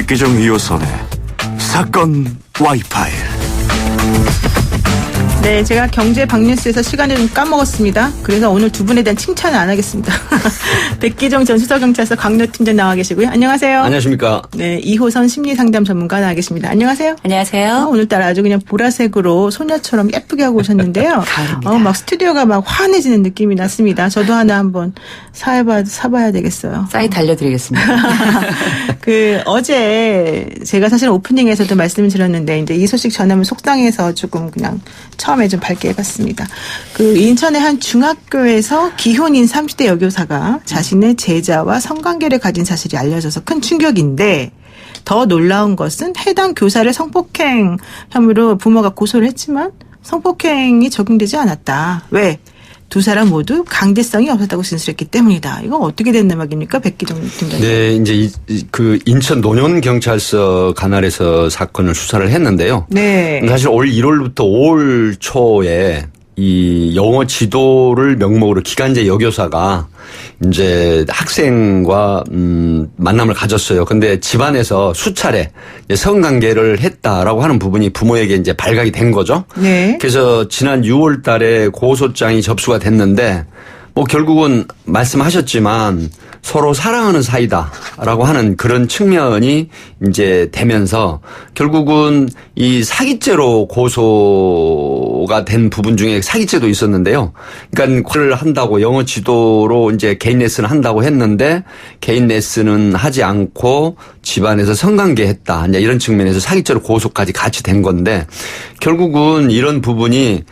백기정 2호선의 사건 와이파이. 네, 제가 경제 박뉴스에서 시간을 좀 까먹었습니다. 그래서 오늘 두 분에 대한 칭찬은 안 하겠습니다. 백기정 전 수서경찰서 강로팀장 나와 계시고요. 안녕하세요. 안녕하십니까. 네, 2호선 심리상담 전문가 나와 계십니다. 안녕하세요. 안녕하세요. 오늘따라 아주 그냥 보라색으로 소녀처럼 예쁘게 하고 오셨는데요. 가을입니다. 막 스튜디오가 막 환해지는 느낌이 났습니다. 저도 하나 한번 사봐야 되겠어요. 사이트 알려드리겠습니다. 어제 제가 사실 오프닝에서도 말씀을 드렸는데 이제 이 소식 전하면 속상해서 조금 그냥 처음에 좀 밝게 해봤습니다. 인천의 한 중학교에서 기혼인 30대 여교사가 자신의 제자와 성관계를 가진 사실이 알려져서 큰 충격인데 더 놀라운 것은 해당 교사를 성폭행 혐의로 부모가 고소를 했지만 성폭행이 적용되지 않았다. 왜? 두 사람 모두 강제성이 없었다고 진술했기 때문이다. 이거 어떻게 된 내막입니까? 백기정 팀장님. 네, 이제 인천 논현경찰서 관할에서 사건을 수사를 했는데요. 네. 사실 올 1월부터 5월 초에 이 영어 지도를 명목으로 기간제 여교사가 이제 학생과 만남을 가졌어요. 근데 집안에서 수차례 성관계를 했다라고 하는 부분이 부모에게 이제 발각이 된 거죠. 네. 그래서 지난 6월 달에 고소장이 접수가 됐는데 결국은 말씀하셨지만 서로 사랑하는 사이다라고 하는 그런 측면이 이제 되면서 결국은 이 사기죄로 고소가 된 부분 중에 사기죄도 있었는데요. 그러니까 그걸 한다고 영어 지도로 이제 개인 레슨을 한다고 했는데 개인 레슨은 하지 않고 집안에서 성관계 했다. 이제 이런 측면에서 사기죄로 고소까지 같이 된 건데 결국은 이런 부분이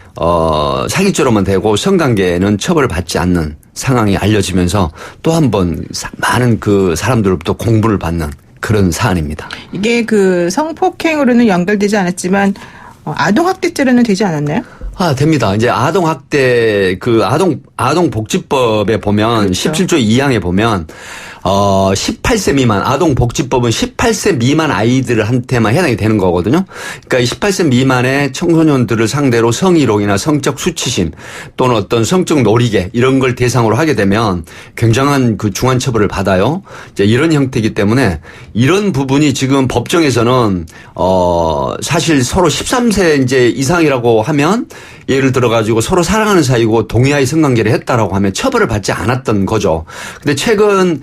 사기죄로만 되고 성관계는 처벌을 받지 않는 상황이 알려지면서 또 한 번 많은 사람들로부터 공부를 받는 그런 사안입니다. 이게 성폭행으로는 연결되지 않았지만 아동학대죄로는 되지 않았나요? 됩니다. 이제 아동학대, 아동복지법에 보면, 그렇죠. 17조 2항에 보면, 18세 미만, 아동복지법은 18세 미만 아이들한테만 해당이 되는 거거든요. 그러니까 18세 미만의 청소년들을 상대로 성희롱이나 성적 수치심 또는 어떤 성적 놀이개 이런 걸 대상으로 하게 되면 굉장한 중한 처벌을 받아요. 이제 이런 형태이기 때문에 이런 부분이 지금 법정에서는, 사실 서로 13세 이제 이상이라고 하면 예를 들어가지고 서로 사랑하는 사이고 동의하에 성관계를 했다라고 하면 처벌을 받지 않았던 거죠. 근데 최근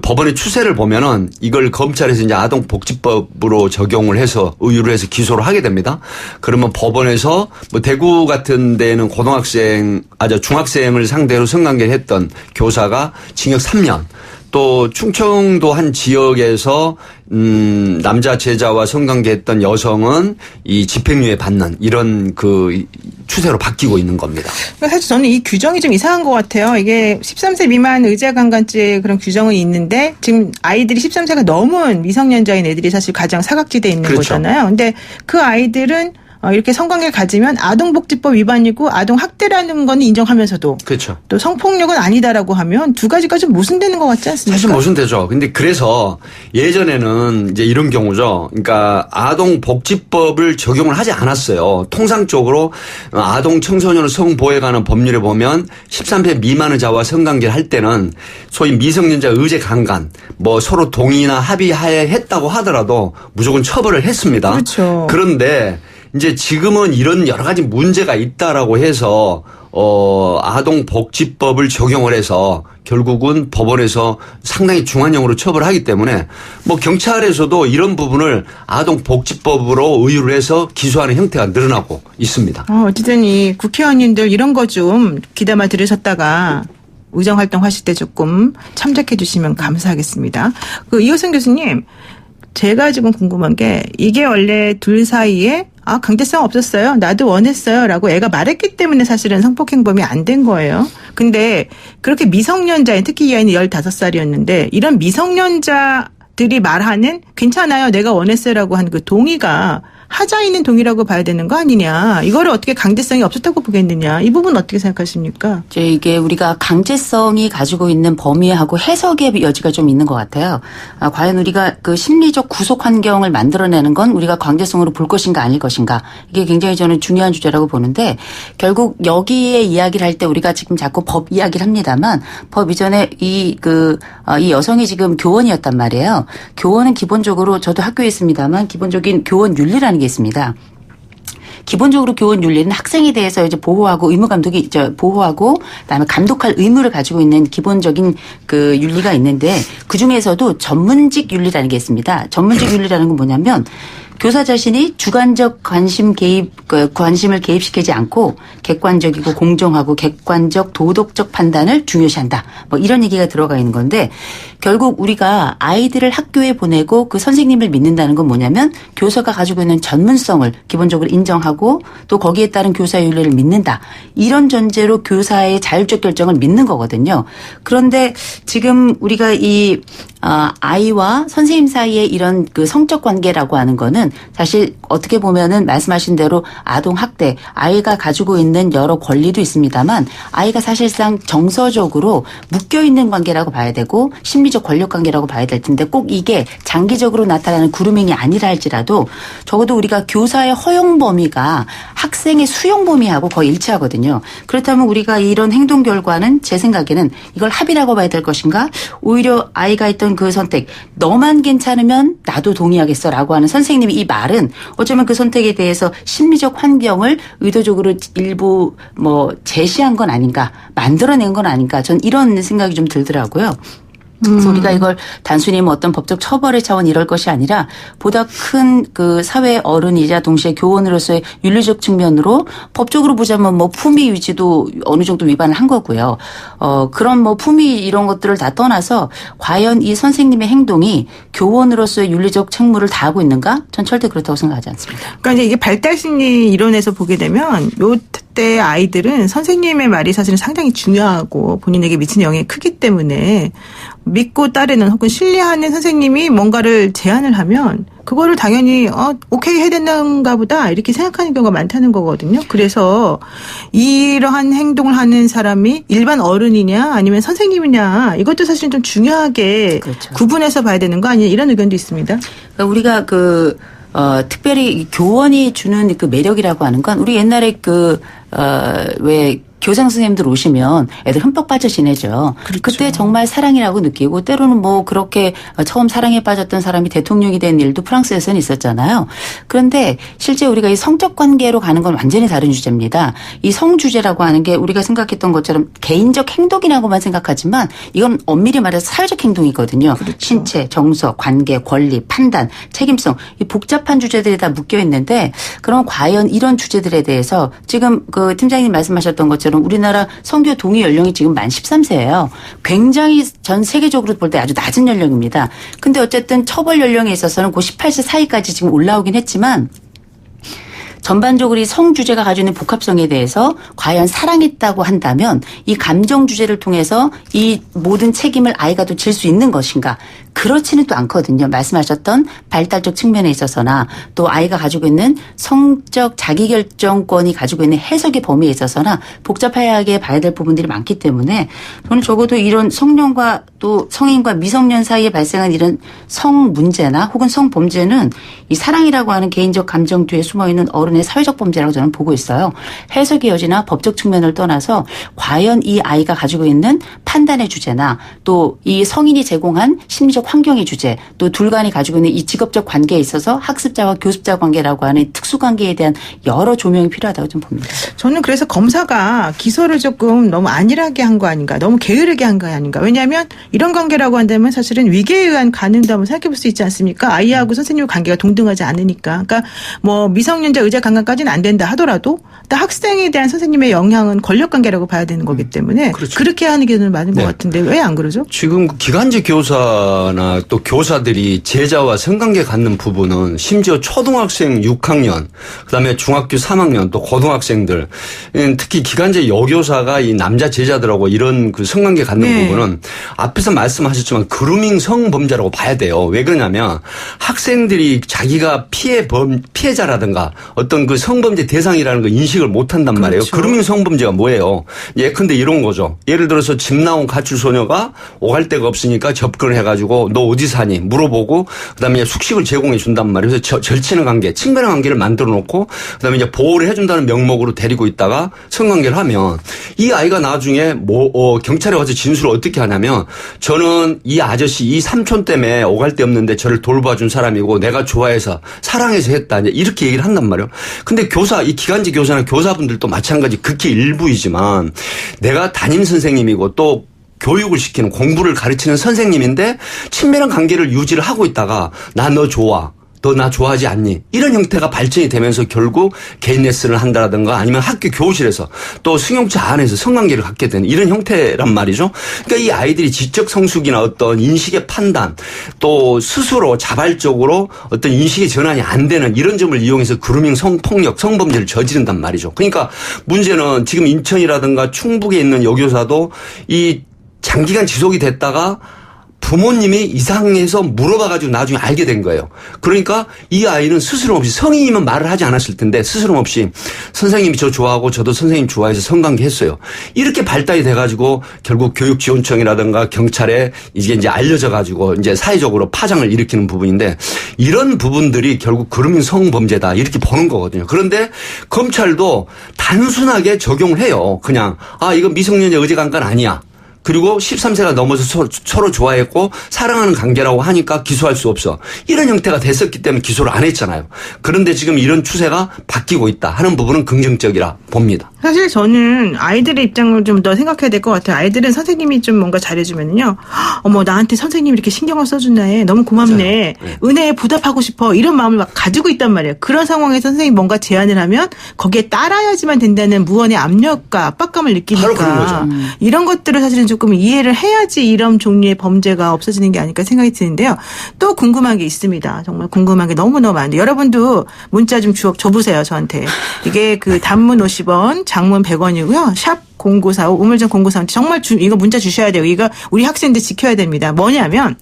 법원의 추세를 보면은 이걸 검찰에서 이제 아동복지법으로 적용을 해서 의유를 해서 기소를 하게 됩니다. 그러면 법원에서 대구 같은 데는 중학생을 상대로 성관계를 했던 교사가 징역 3년 또 충청도 한 지역에서 남자 제자와 성관계했던 여성은 이 집행유예 받는 이런 추세로 바뀌고 있는 겁니다. 사실 저는 이 규정이 좀 이상한 것 같아요. 이게 13세 미만 의자강간죄 그런 규정은 있는데 지금 아이들이 13세가 넘은 미성년자인 애들이 사실 가장 사각지대에 있는 그렇죠. 거잖아요. 근데 그 아이들은 이렇게 성관계를 가지면 아동복지법 위반이고 아동학대라는 건 인정하면서도 그렇죠. 또 성폭력은 아니다라고 하면 두 가지가 좀 모순되는 것 같지 않습니까? 사실 모순되죠. 근데 그래서 예전에는 이제 이런 경우죠. 그러니까 아동복지법을 적용을 하지 않았어요. 통상적으로 아동 청소년을 성보호에 관한 법률에 보면 13세 미만의 자와 성관계를 할 때는 소위 미성년자 의제 강간 서로 동의나 합의하에 했다고 하더라도 무조건 처벌을 했습니다. 그렇죠. 그런데 이제 지금은 이런 여러 가지 문제가 있다라고 해서 아동복지법을 적용을 해서 결국은 법원에서 상당히 중한형으로 처벌하기 때문에 경찰에서도 이런 부분을 아동복지법으로 의유를 해서 기소하는 형태가 늘어나고 있습니다. 어쨌든 이 국회의원님들 이런 거 좀 귀담아 들으셨다가 의정활동 하실 때 조금 참작해 주시면 감사하겠습니다. 이호선 교수님, 제가 지금 궁금한 게 이게 원래 둘 사이에 강제성 없었어요. 나도 원했어요. 라고 애가 말했기 때문에 사실은 성폭행범이 안 된 거예요. 근데 그렇게 미성년자인 특히 이 아이는 15살이었는데 이런 미성년자들이 말하는 괜찮아요. 내가 원했어요. 라고 하는 동의가 하자 있는 동의라고 봐야 되는 거 아니냐. 이거를 어떻게 강제성이 없었다고 보겠느냐. 이 부분 어떻게 생각하십니까? 이게 우리가 강제성이 가지고 있는 범위하고 해석의 여지가 좀 있는 것 같아요. 과연 우리가 그 심리적 구속 환경을 만들어내는 건 우리가 강제성으로 볼 것인가 아닐 것인가. 이게 굉장히 저는 중요한 주제라고 보는데 결국 여기에 이야기를 할 때 우리가 지금 자꾸 법 이야기를 합니다만 법 이전에 이 여성이 지금 교원이었단 말이에요. 교원은 기본적으로 저도 학교에 있습니다만 기본적인 교원 윤리라는 게 있습니다. 기본적으로 교원 윤리는 학생에 대해서 이제 보호하고 의무 감독이 보호하고 그다음에 감독할 의무를 가지고 있는 기본적인 그 윤리가 있는데 그 중에서도 전문직 윤리라는 게 있습니다. 전문직 윤리라는 건 뭐냐면 교사 자신이 주관적 관심을 개입시키지 않고 객관적이고 공정하고 객관적 도덕적 판단을 중요시한다. 뭐 이런 얘기가 들어가 있는 건데 결국 우리가 아이들을 학교에 보내고 그 선생님을 믿는다는 건 뭐냐면 교사가 가지고 있는 전문성을 기본적으로 인정하고 또 거기에 따른 교사의 윤리를 믿는다. 이런 전제로 교사의 자율적 결정을 믿는 거거든요. 그런데 지금 우리가 이 아이와 선생님 사이의 이런 그 성적 관계라고 하는 거는 사실 어떻게 보면은 말씀하신 대로 아동 학대, 아이가 가지고 있는 여러 권리도 있습니다만 아이가 사실상 정서적으로 묶여 있는 관계라고 봐야 되고 심리적 권력 관계라고 봐야 될 텐데 꼭 이게 장기적으로 나타나는 그루밍이 아니라 할지라도 적어도 우리가 교사의 허용 범위가 학생의 수용 범위하고 거의 일치하거든요. 그렇다면 우리가 이런 행동 결과는 제 생각에는 이걸 합의라고 봐야 될 것인가? 오히려 아이가 했던 그 선택, 너만 괜찮으면 나도 동의하겠어라고 하는 선생님이 이 말은 어쩌면 그 선택에 대해서 심리적 환경을 의도적으로 일부 제시한 건 아닌가, 만들어낸 건 아닌가, 전 이런 생각이 좀 들더라고요. 그래서 우리가 이걸 단순히 어떤 법적 처벌의 차원 이럴 것이 아니라 보다 큰 그 사회 어른이자 동시에 교원으로서의 윤리적 측면으로 법적으로 보자면 품위 유지도 어느 정도 위반을 한 거고요. 그런 품위 이런 것들을 다 떠나서 과연 이 선생님의 행동이 교원으로서의 윤리적 책무를 다하고 있는가? 전 절대 그렇다고 생각하지 않습니다. 그러니까 이제 이게 발달심리 이론에서 보게 되면 요때 아이들은 선생님의 말이 사실은 상당히 중요하고 본인에게 미치는 영향이 크기 때문에 믿고 따르는 혹은 신뢰하는 선생님이 뭔가를 제안을 하면 그거를 당연히 오케이 해야 되는가 보다 이렇게 생각하는 경우가 많다는 거거든요. 그래서 이러한 행동을 하는 사람이 일반 어른이냐 아니면 선생님이냐 이것도 사실 좀 중요하게 그렇죠. 구분해서 봐야 되는 거 아니냐 이런 의견도 있습니다. 우리가 특별히 교원이 주는 그 매력이라고 하는 건 우리 옛날에 왜 교장 선생님들 오시면 애들 흠뻑 빠져 지내죠. 그렇죠. 그때 정말 사랑이라고 느끼고 때로는 그렇게 처음 사랑에 빠졌던 사람이 대통령이 된 일도 프랑스에서는 있었잖아요. 그런데 실제 우리가 이 성적 관계로 가는 건 완전히 다른 주제입니다. 이 성주제라고 하는 게 우리가 생각했던 것처럼 개인적 행동이라고만 생각하지만 이건 엄밀히 말해서 사회적 행동이거든요. 그렇죠. 신체, 정서, 관계, 권리, 판단, 책임성 이 복잡한 주제들이 다 묶여 있는데 그럼 과연 이런 주제들에 대해서 지금 그 팀장님 말씀하셨던 것처럼 우리나라 성교 동의 연령이 지금 만 13세예요. 굉장히 전 세계적으로 볼 때 아주 낮은 연령입니다. 근데 어쨌든 처벌 연령에 있어서는 그 18세 사이까지 지금 올라오긴 했지만 전반적으로 이 성 주제가 가지고 있는 복합성에 대해서 과연 사랑했다고 한다면 이 감정 주제를 통해서 이 모든 책임을 아이가 또 질 수 있는 것인가? 그렇지는 또 않거든요. 말씀하셨던 발달적 측면에 있어서나 또 아이가 가지고 있는 성적 자기결정권이 가지고 있는 해석의 범위에 있어서나 복잡하게 봐야 될 부분들이 많기 때문에 저는 적어도 이런 성년과 또 성인과 미성년 사이에 발생한 이런 성 문제나 혹은 성 범죄는 이 사랑이라고 하는 개인적 감정 뒤에 숨어있는 어른의 사회적 범죄라고 저는 보고 있어요. 해석의 여지나 법적 측면을 떠나서 과연 이 아이가 가지고 있는 판단의 주제나 또 이 성인이 제공한 심리적 환경의 주제 또 둘 간이 가지고 있는 이 직업적 관계에 있어서 학습자와 교습자 관계라고 하는 특수관계에 대한 여러 조명이 필요하다고 좀 봅니다. 저는 그래서 검사가 기소를 조금 너무 안일하게 한 거 아닌가 너무 게으르게 한 거 아닌가. 왜냐하면 이런 관계라고 한다면 사실은 위계에 의한 가능도 한번 생각해 볼 수 있지 않습니까? 아이하고 선생님의 관계가 동등하지 않으니까. 그러니까 미성년자 의자 강간까지는 안 된다 하더라도 또 학생에 대한 선생님의 영향은 권력관계라고 봐야 되는 거기 때문에 그렇죠. 그렇게 하는 게 맞는 네. 것 같은데 왜 안 그러죠? 지금 기간제 교사나 또 교사들이 제자와 성관계 갖는 부분은 심지어 초등학생 6학년, 그다음에 중학교 3학년 또 고등학생들, 특히 기간제 여교사가 이 남자 제자들하고 이런 그 성관계 갖는 네. 부분은 앞에서 말씀하셨지만 그루밍 성범죄라고 봐야 돼요. 왜 그러냐면 학생들이 자기가 피해자라든가 어떤 그 성범죄 대상이라는 걸 인식을 못 한단 말이에요. 그렇죠. 그루밍 성범죄가 뭐예요? 예컨대 이런 거죠. 예를 들어서 집 나온 가출 소녀가 오갈 데가 없으니까 접근을 해가지고 너 어디 사니 물어보고 그다음에 숙식을 제공해 준단 말이에요. 그래서 절친의 관계, 친밀한 관계를 만들어 놓고 그다음에 이제 보호를 해준다는 명목으로 데리고 있다가 성관계를 하면 이 아이가 나중에 경찰에 와서 진술을 어떻게 하냐면 저는 이 아저씨 이 삼촌 때문에 오갈 데 없는데 저를 돌봐준 사람이고 내가 좋아해서 사랑해서 했다 이렇게 얘기를 한단 말이에요. 근데 교사 이 기간제 교사나 교사분들도 마찬가지 극히 일부이지만 내가 담임 선생님이고 또 교육을 시키는 공부를 가르치는 선생님인데 친밀한 관계를 유지를 하고 있다가 나 너 좋아. 너 나 좋아하지 않니? 이런 형태가 발전이 되면서 결국 개인 레슨을 한다라든가 아니면 학교 교실에서 또 승용차 안에서 성관계를 갖게 되는 이런 형태란 말이죠. 그러니까 이 아이들이 지적 성숙이나 어떤 인식의 판단 또 스스로 자발적으로 어떤 인식의 전환이 안 되는 이런 점을 이용해서 그루밍 성폭력 성범죄를 저지른단 말이죠. 그러니까 문제는 지금 인천이라든가 충북에 있는 여교사도 이 장기간 지속이 됐다가 부모님이 이상해서 물어봐가지고 나중에 알게 된 거예요. 그러니까 이 아이는 스스럼 없이 성인이면 말을 하지 않았을 텐데 스스럼 없이 선생님이 저 좋아하고 저도 선생님 좋아해서 성관계 했어요. 이렇게 발달이 돼가지고 결국 교육지원청이라든가 경찰에 이제 알려져가지고 이제 사회적으로 파장을 일으키는 부분인데 이런 부분들이 결국 그루밍 성범죄다 이렇게 보는 거거든요. 그런데 검찰도 단순하게 적용을 해요. 그냥 이건 미성년자 의제강간 아니야. 그리고 13세가 넘어서 서로 좋아했고 사랑하는 관계라고 하니까 기소할 수 없어. 이런 형태가 됐었기 때문에 기소를 안 했잖아요. 그런데 지금 이런 추세가 바뀌고 있다 하는 부분은 긍정적이라 봅니다. 사실 저는 아이들의 입장을 좀 더 생각해야 될 것 같아요. 아이들은 선생님이 좀 뭔가 잘해주면요. 어머 나한테 선생님이 이렇게 신경을 써주네. 너무 고맙네. 네. 은혜에 보답하고 싶어. 이런 마음을 막 가지고 있단 말이에요. 그런 상황에서 선생님이 뭔가 제안을 하면 거기에 따라야지만 된다는 무언의 압력과 압박감을 바로 그런 느끼니까 거죠. 이런 것들을 사실은 조금 이해를 해야지 이런 종류의 범죄가 없어지는 게 아닐까 생각이 드는데요. 또 궁금한 게 있습니다. 정말 궁금한 게 너무너무 많은데 여러분도 문자 좀 줘보세요. 저한테. 이게 그 단문 50원 장문 100원이고요. 샵 0945 우물정 0945 정말 이거 문자 주셔야 돼요. 이거 우리 학생들 지켜야 됩니다. 뭐냐면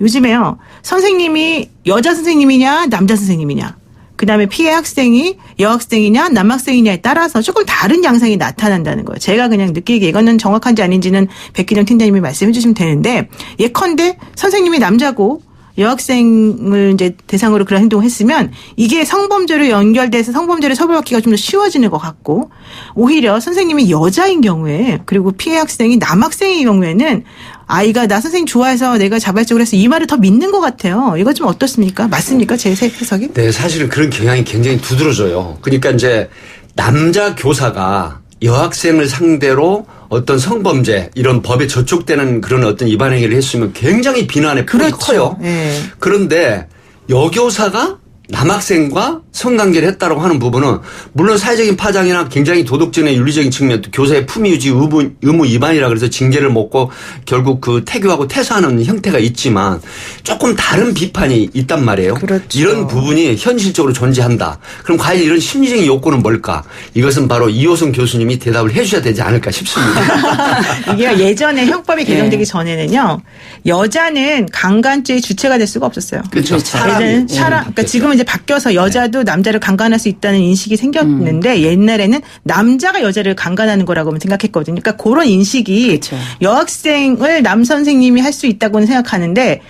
요즘에요. 선생님이 여자 선생님이냐 남자 선생님이냐 그다음에 피해 학생이 여학생이냐 남학생이냐에 따라서 조금 다른 양상이 나타난다는 거예요. 제가 그냥 느끼기에 이거는 정확한지 아닌지는 백기정 팀장님이 말씀해 주시면 되는데 예컨대 선생님이 남자고 여학생을 이제 대상으로 그런 행동을 했으면 이게 성범죄로 연결돼서 성범죄를 처벌받기가 좀 더 쉬워지는 것 같고 오히려 선생님이 여자인 경우에 그리고 피해 학생이 남학생의 경우에는 아이가 나 선생님 좋아해서 내가 자발적으로 해서 이 말을 더 믿는 것 같아요. 이거 좀 어떻습니까? 맞습니까? 제 해석이? 네, 사실은 그런 경향이 굉장히 두드러져요. 그러니까 이제 남자 교사가 여학생을 상대로 어떤 성범죄 이런 법에 저촉되는 그런 어떤 위반 행위를 했으면 굉장히 비난의 폭이 그렇죠. 커요. 네. 그런데 여교사가 남학생과 성관계를 했다라고 하는 부분은 물론 사회적인 파장이나 굉장히 도덕적인 윤리적인 측면 또 교사의 품위 유지 의무 위반이라 그래서 징계를 먹고 결국 그 태교하고 퇴소하는 형태가 있지만 조금 다른 비판이 있단 말이에요. 그렇죠. 이런 부분이 현실적으로 존재한다. 그럼 과연 이런 심리적인 욕구는 뭘까? 이것은 바로 이호성 교수님이 대답을 해 주셔야 되지 않을까 싶습니다. 이게 예전에 형법이 개정되기 전에는요. 여자는 강간죄의 주체가 될 수가 없었어요. 그렇죠. 예전에는 그러니까 지금은 이제 바뀌어서 여자도 남자를 강간할 수 있다는 인식이 생겼는데 옛날에는 남자가 여자를 강간하는 거라고만 생각했거든요. 그러니까 그런 인식이 그렇죠. 여학생을 남 선생님이 할 수 있다고는 생각하는데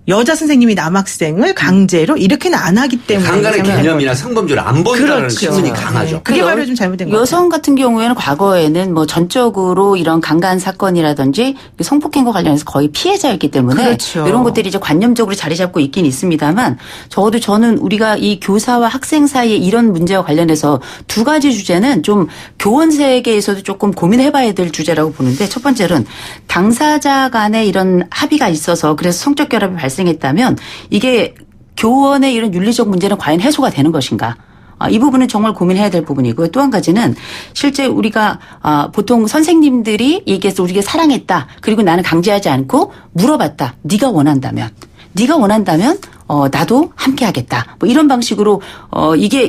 여자 선생님이 남학생을 강제로 이렇게는 안 하기 때문에 강간의 개념이나 성범죄를 안 보인다는 그렇죠. 신문이 강하죠. 네. 그게 바로 좀 잘못된 거예요. 여성 같은 경우에는 과거에는 뭐 전적으로 이런 강간 사건이라든지 성폭행과 관련해서 거의 피해자였기 때문에 그렇죠. 이런 것들이 이제 관념적으로 자리 잡고 있긴 있습니다만 적어도 저는 우리가 이 교사와 학생 사이에 이런 문제와 관련해서 두 가지 주제는 좀 교원 세계에서도 조금 고민해봐야 될 주제라고 보는데 첫 번째는 당사자 간에 이런 합의가 있어서 그래서 성적 결합이 발생했다면 이게 교원의 이런 윤리적 문제는 과연 해소가 되는 것인가? 이 부분은 정말 고민해야 될 부분이고요. 또 한 가지는 실제 우리가 보통 선생님들이 얘기해서 우리가 사랑했다. 그리고 나는 강제하지 않고 물어봤다. 네가 원한다면 나도 함께 하겠다. 뭐 이런 방식으로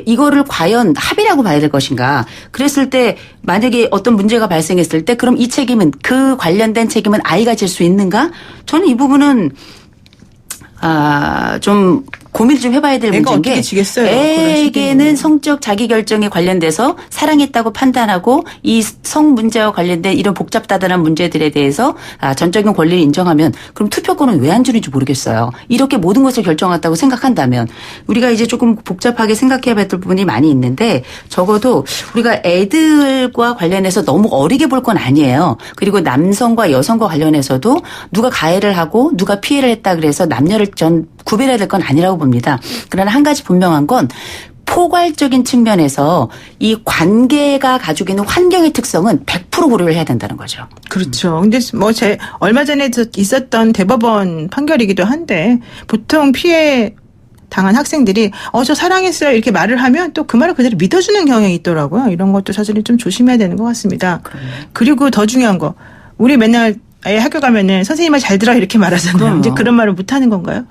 이거를 과연 합의라고 봐야 될 것인가. 그랬을 때 만약에 어떤 문제가 발생했을 때 그럼 이 책임은 그 관련된 책임은 아이가 질 수 있는가? 저는 이 부분은 좀 고민을 좀 해봐야 될 문제인 게 애에게는 성적 자기결정에 관련돼서 사랑했다고 판단하고 이 성 문제와 관련된 이런 복잡다단한 문제들에 대해서 전적인 권리를 인정하면 그럼 투표권은 왜 안 주는지 모르겠어요. 이렇게 모든 것을 결정한다고 생각한다면 우리가 이제 조금 복잡하게 생각해봐야 될 부분이 많이 있는데 적어도 우리가 애들과 관련해서 너무 어리게 볼 건 아니에요. 그리고 남성과 여성과 관련해서도 누가 가해를 하고 누가 피해를 했다 그래서 남녀를 구별해야 될 건 아니라고 봅니다. 그러나 한 가지 분명한 건 포괄적인 측면에서 이 관계가 가지고 있는 환경의 특성은 100% 고려를 해야 된다는 거죠. 그렇죠. 근데 얼마 전에 있었던 대법원 판결이기도 한데 보통 피해 당한 학생들이 저 사랑했어요 이렇게 말을 하면 또 그 말을 그대로 믿어주는 경향이 있더라고요. 이런 것도 사실은 좀 조심해야 되는 것 같습니다. 그리고 더 중요한 거 우리 맨날 애 학교 가면은 선생님 말 잘 들어 이렇게 말하잖아요. 그럼요. 이제 그런 말을 못 하는 건가요?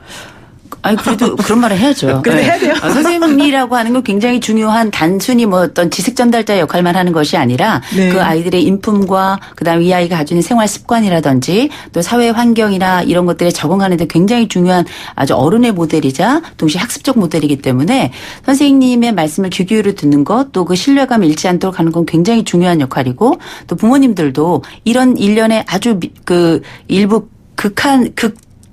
아니, 그래도 그런 말을 해야죠. 그래도 해야 돼요. 선생님이라고 하는 건 굉장히 중요한 단순히 뭐 어떤 지식 전달자 역할만 하는 것이 아니라 네. 그 아이들의 인품과 그다음에 이 아이가 가지고 있는 생활 습관이라든지 또 사회 환경이나 이런 것들에 적응하는 데 굉장히 중요한 아주 어른의 모델이자 동시에 학습적 모델이기 때문에 선생님의 말씀을 귀 기울여 듣는 것 또 그 신뢰감을 잃지 않도록 하는 건 굉장히 중요한 역할이고 또 부모님들도 이런 일련의 아주 일부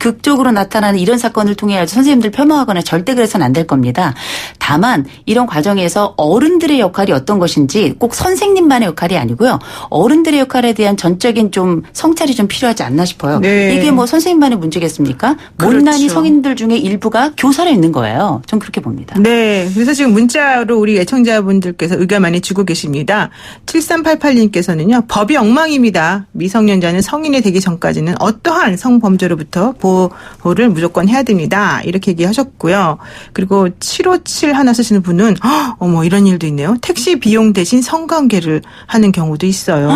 극적으로 나타나는 이런 사건을 통해 선생님들 폄하하거나 절대 그래서는 안 될 겁니다. 다만 이런 과정에서 어른들의 역할이 어떤 것인지 꼭 선생님만의 역할이 아니고요. 어른들의 역할에 대한 전적인 좀 성찰이 좀 필요하지 않나 싶어요. 네. 이게 뭐 선생님만의 문제겠습니까? 그렇죠. 못난이 성인들 중에 일부가 교사로 있는 거예요. 전 그렇게 봅니다. 네. 그래서 지금 문자로 우리 애청자분들께서 의견 많이 주고 계십니다. 7388님께서는요. 법이 엉망입니다. 미성년자는 성인이 되기 전까지는 어떠한 성범죄로부터 보호를 무조건 해야 됩니다. 이렇게 얘기하셨고요. 그리고 757 하나 쓰시는 분은 어머 이런 일도 있네요. 택시 비용 대신 성관계를 하는 경우도 있어요.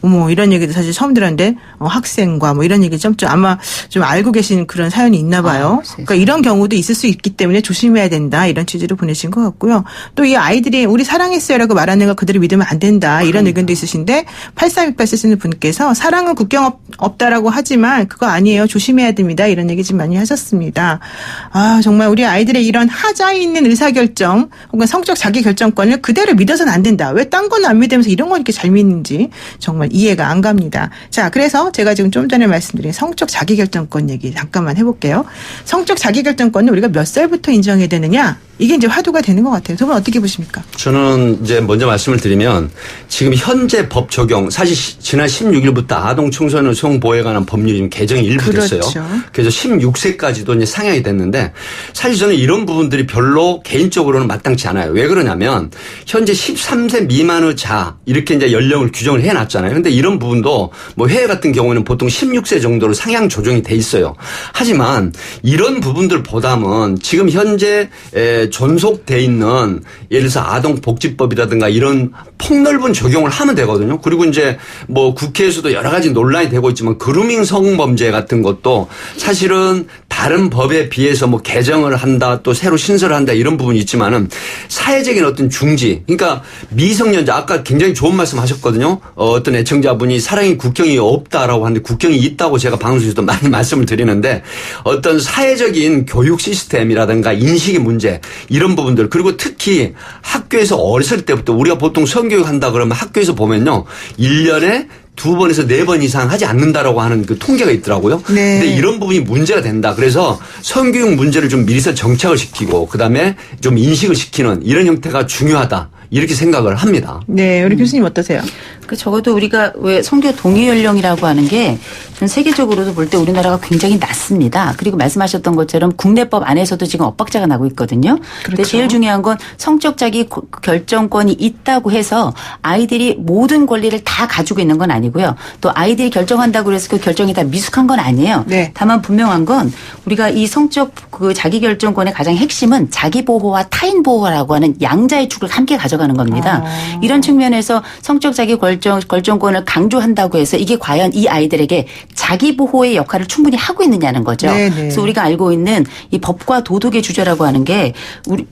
어머 이런 얘기도 사실 처음 들었는데 학생과 뭐 이런 얘기 좀 아마 좀 알고 계신 그런 사연이 있나 봐요. 그러니까 이런 경우도 있을 수 있기 때문에 조심해야 된다. 이런 취지로 보내신 것 같고요. 또 이 아이들이 우리 사랑했어요라고 말하는 걸 그대로 믿으면 안 된다. 이런 의견도 있으신데 8368 쓰시는 분께서 사랑은 국경 없다라고 하지만 그거 아니에요. 조심해야 됩니다. 이런 얘기 좀 많이 하셨습니다. 정말 우리 아이들의 이런 하자에 있는 의사결정 혹은 성적 자기결정권을 그대로 믿어서는 안 된다. 왜 딴 거는 안 믿으면서 이런 거 이렇게 잘 믿는지 정말 이해가 안 갑니다. 자, 그래서 제가 지금 좀 전에 말씀드린 성적 자기결정권 얘기 잠깐만 해볼게요. 성적 자기결정권은 우리가 몇 살부터 인정해야 되느냐? 이게 이제 화두가 되는 것 같아요. 두 분 어떻게 보십니까? 저는 이제 먼저 말씀을 드리면 지금 현재 법 적용 사실 지난 16일부터 아동 청소년 성보호에 관한 법률이 좀 개정이 일부 됐어요. 그렇죠. 그래서 16세까지도 이제 상향이 됐는데 사실 저는 이런 부분들이 별로 개인적으로는 마땅치 않아요. 왜 그러냐면 현재 13세 미만의 자 이렇게 이제 연령을 규정을 해놨잖아요. 그런데 이런 부분도 뭐 해외 같은 경우는 보통 16세 정도로 상향 조정이 돼 있어요. 하지만 이런 부분들보다는 지금 현재 존속돼 있는 예를 들어서 아동복지법이라든가 이런 폭넓은 적용을 하면 되거든요. 그리고 이제 뭐 국회에서도 여러 가지 논란이 되고 있지만 그루밍 성범죄 같은 것도 사실은 다른 법에 비해서 뭐 개정을 한다 또 새로 신설을 한다 이런 부분이 있지만은 사회적인 어떤 중지 그러니까 미성년자 아까 굉장히 좋은 말씀 하셨거든요. 어떤 애청자분이 사랑이 국경이 없다라고 하는데 국경이 있다고 제가 방송에서도 많이 말씀을 드리는데 어떤 사회적인 교육 시스템이라든가 인식의 문제 이런 부분들 그리고 특히 학교에서 어렸을 때부터 우리가 보통 성교육 한다 그러면 학교에서 보면요 1년에 2번에서 4번 이상 하지 않는다라고 하는 그 통계가 있더라고요. 네. 근데 이런 부분이 문제가 된다. 그래서 성교육 문제를 좀 미리서 정착을 시키고 그다음에 좀 인식을 시키는 이런 형태가 중요하다. 이렇게 생각을 합니다. 네, 우리 교수님 어떠세요? 그 적어도 우리가 왜 성교 동의 연령이라고 하는 게 전 세계적으로도 볼 때 우리나라가 굉장히 낮습니다. 그리고 말씀하셨던 것처럼 국내법 안에서도 지금 엇박자가 나고 있거든요. 근데 그렇죠. 제일 중요한 건 성적 자기 결정권이 있다고 해서 아이들이 모든 권리를 다 가지고 있는 건 아니고요. 또 아이들이 결정한다고 해서 그 결정이 다 미숙한 건 아니에요. 네. 다만 분명한 건 우리가 이 성적 그 자기 결정권의 가장 핵심은 자기 보호와 타인 보호라고 하는 양자의 축을 함께 가져가는 겁니다. 이런 측면에서 성적 자기 결정권을 강조한다고 해서 이게 과연 이 아이들에게 자기 보호의 역할을 충분히 하고 있느냐는 거죠. 네네. 그래서 우리가 알고 있는 이 법과 도덕의 주제라고 하는 게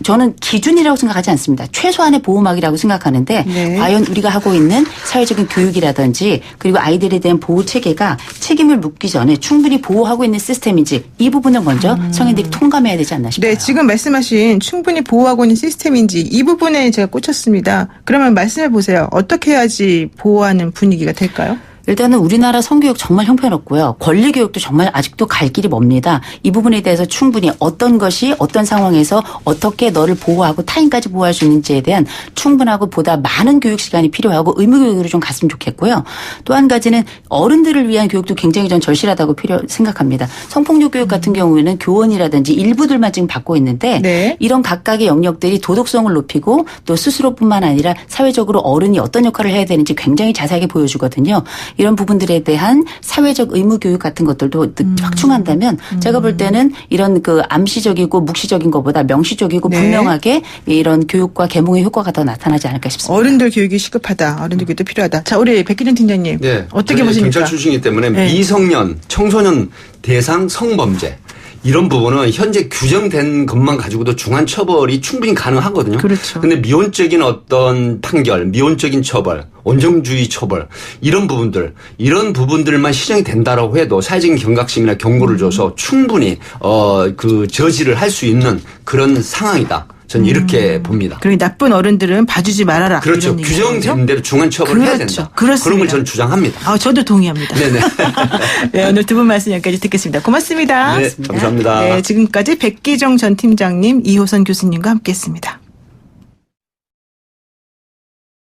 저는 기준이라고 생각하지 않습니다. 최소한의 보호막이라고 생각하는데 네. 과연 우리가 하고 있는 사회적인 교육이라든지 그리고 아이들에 대한 보호 체계가 책임을 묻기 전에 충분히 보호하고 있는 시스템인지 이 부분을 먼저 성인들이 통감해야 되지 않나 싶어요. 네, 지금 말씀하신 충분히 보호하고 있는 시스템인지 이 부분에 제가 꽂혔습니다. 그러면 말씀해 보세요. 어떻게 해야지 보호하는 분위기가 될까요? 일단은 우리나라 성교육 정말 형편없고요. 권리교육도 정말 아직도 갈 길이 멉니다. 이 부분에 대해서 충분히 어떤 것이 어떤 상황에서 어떻게 너를 보호하고 타인까지 보호할 수 있는지에 대한 충분하고 보다 많은 교육 시간이 필요하고 의무교육으로 좀 갔으면 좋겠고요. 또 한 가지는 어른들을 위한 교육도 굉장히 전 절실하다고 생각합니다. 성폭력 교육 같은 경우에는 교원이라든지 일부들만 지금 받고 있는데 네. 이런 각각의 영역들이 도덕성을 높이고 또 스스로뿐만 아니라 사회적으로 어른이 어떤 역할을 해야 되는지 굉장히 자세하게 보여주거든요. 이런 부분들에 대한 사회적 의무 교육 같은 것들도 확충한다면 제가 볼 때는 이런 그 암시적이고 묵시적인 것보다 명시적이고 네. 분명하게 이런 교육과 계몽의 효과가 더 나타나지 않을까 싶습니다. 어른들 교육이 시급하다. 어른들 교육도 필요하다. 자, 우리 백기준 팀장님. 네. 어떻게 저는 보십니까? 경찰 출신이기 때문에 네. 미성년, 청소년 대상 성범죄 이런 부분은 현재 규정된 것만 가지고도 중한 처벌이 충분히 가능하거든요. 그렇죠. 근데 미온적인 어떤 판결, 미온적인 처벌, 원정주의 처벌 이런 부분들만 시정이 된다라고 해도 사회적인 경각심이나 경고를 줘서 충분히 그 저지를 할 수 있는 그런 상황이다. 저는 이렇게 봅니다. 그러니 나쁜 어른들은 봐주지 말아라. 그렇죠. 이런 얘기죠? 규정된 대로 중한 처벌을 해야 그렇죠. 된다. 그렇습니다. 그런 걸 저는 주장합니다. 아, 저도 동의합니다. 네네. 네, 오늘 두 분 말씀 여기까지 듣겠습니다. 고맙습니다. 네, 감사합니다. 네, 지금까지 백기정 전 팀장님, 이호선 교수님과 함께했습니다.